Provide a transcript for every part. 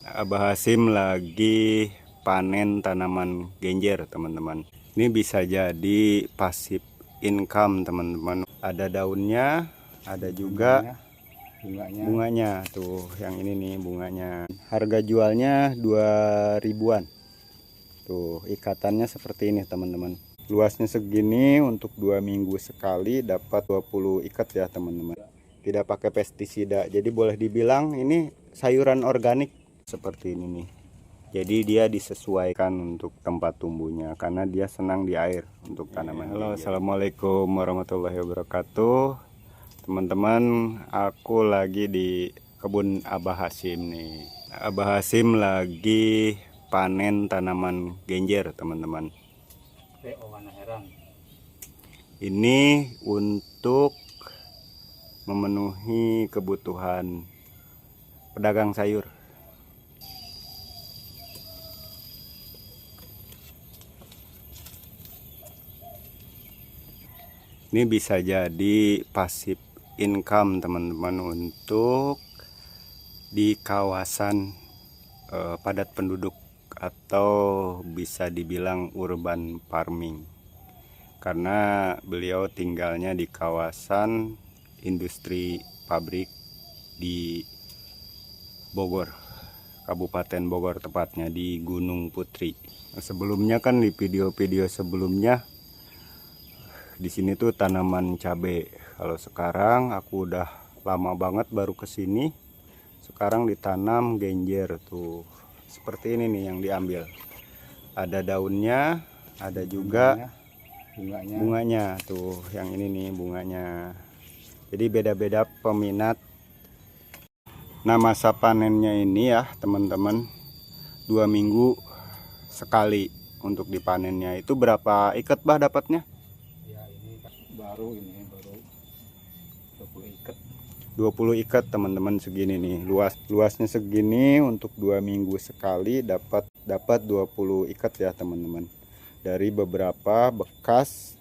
Abah Hasim lagi panen tanaman genjer, teman-teman. Ini bisa jadi passive income, teman-teman. Ada daunnya, ada juga bunganya. Tuh, yang ini nih bunganya. Harga jualnya 2 ribuan. Tuh, ikatannya seperti ini, teman-teman. Luasnya segini, untuk 2 minggu sekali dapat 20 ikat ya, teman-teman. Tidak pakai pestisida. Jadi boleh dibilang ini sayuran organik seperti ini nih. Jadi dia disesuaikan untuk tempat tumbuhnya karena dia senang di air untuk tanaman. Halo, assalamualaikum warahmatullahi wabarakatuh, teman-teman. Aku lagi di kebun Abah Hasim nih. Abah Hasim lagi panen tanaman genjer, teman-teman. Ini untuk memenuhi kebutuhan pedagang sayur. Ini bisa jadi passive income, teman-teman, untuk di kawasan padat penduduk atau bisa dibilang urban farming. Karena beliau tinggalnya di kawasan industri pabrik di Bogor, Kabupaten Bogor, tepatnya di Gunung Putri. Sebelumnya kan di video-video sebelumnya di sini tuh tanaman cabai. Kalau sekarang aku udah lama banget baru ke sini. Sekarang ditanam genjer tuh. Seperti ini nih yang diambil. Ada daunnya, ada juga bunganya tuh. Yang ini nih bunganya. Jadi beda-beda peminat. Nah, masa panennya ini ya, teman-teman, 2 minggu sekali untuk dipanennya. Itu berapa ikat bah dapatnya? Baru 20 ikat. 20 ikat, teman-teman, segini nih. Luasnya segini, untuk 2 minggu sekali dapat 20 ikat ya, teman-teman. Dari beberapa bekas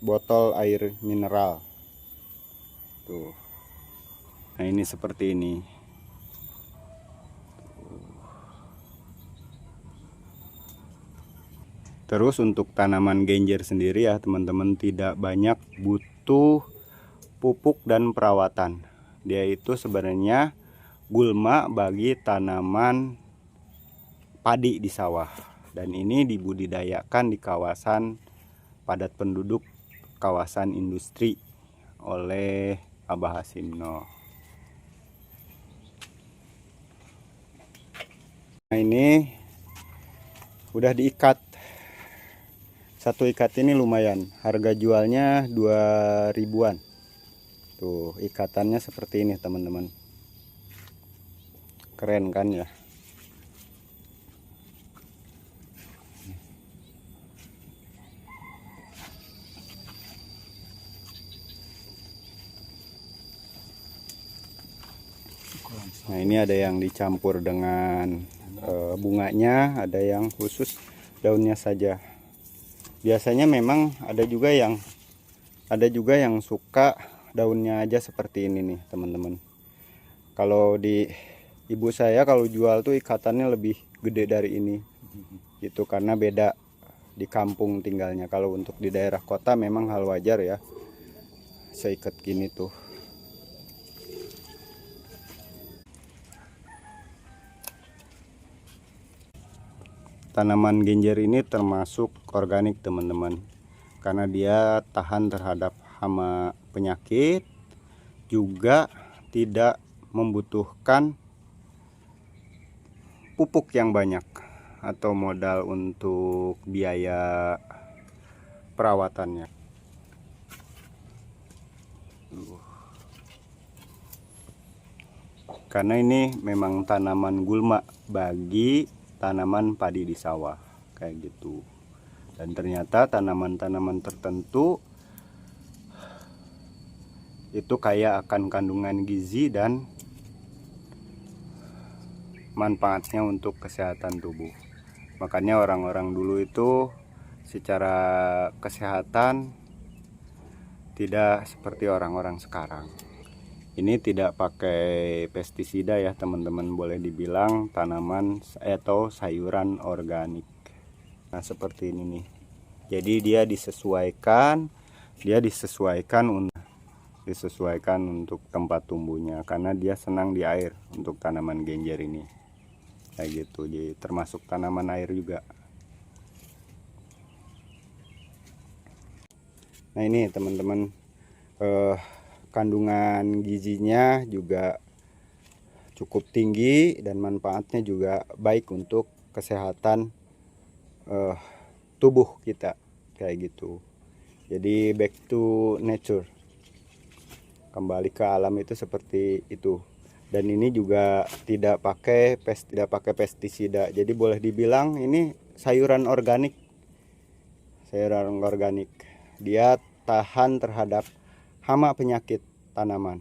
botol air mineral. Tuh. Nah, ini seperti ini. Terus untuk tanaman genjer sendiri ya, teman-teman, tidak banyak butuh pupuk dan perawatan. Dia itu sebenarnya gulma bagi tanaman padi di sawah. Dan ini dibudidayakan di kawasan padat penduduk, kawasan industri oleh Abah Hasim. Nah, ini udah diikat. Satu ikat ini lumayan, harga jualnya 2 ribuan. Tuh, ikatannya seperti ini, teman-teman. Keren kan ya? Nah, ini ada yang dicampur dengan bunganya, ada yang khusus daunnya saja. Biasanya memang ada juga yang suka daunnya aja seperti ini nih, teman-teman. Kalau di ibu saya kalau jual tuh ikatannya lebih gede dari ini. Gitu, karena beda di kampung tinggalnya. Kalau untuk di daerah kota memang hal wajar ya, seikat gini tuh. Tanaman genjer ini termasuk organik, teman-teman, karena dia tahan terhadap hama penyakit, juga tidak membutuhkan pupuk yang banyak atau modal untuk biaya perawatannya. Karena ini memang tanaman gulma bagi tanaman padi di sawah kayak gitu. Dan ternyata tanaman-tanaman tertentu itu kaya akan kandungan gizi dan manfaatnya untuk kesehatan tubuh. Makanya orang-orang dulu itu secara kesehatan tidak seperti orang-orang sekarang. Ini tidak pakai pestisida ya teman-teman, boleh dibilang tanaman atau sayuran organik. Nah seperti ini nih, jadi dia disesuaikan untuk tempat tumbuhnya, karena dia senang di air untuk tanaman genjer ini kayak gitu. Jadi termasuk tanaman air juga. Nah ini teman-teman, kandungan gizinya juga cukup tinggi dan manfaatnya juga baik untuk kesehatan tubuh kita kayak gitu. Jadi back to nature, kembali ke alam itu seperti itu. Dan ini juga tidak pakai pestisida, jadi boleh dibilang ini sayuran organik. Dia tahan terhadap hama penyakit tanaman.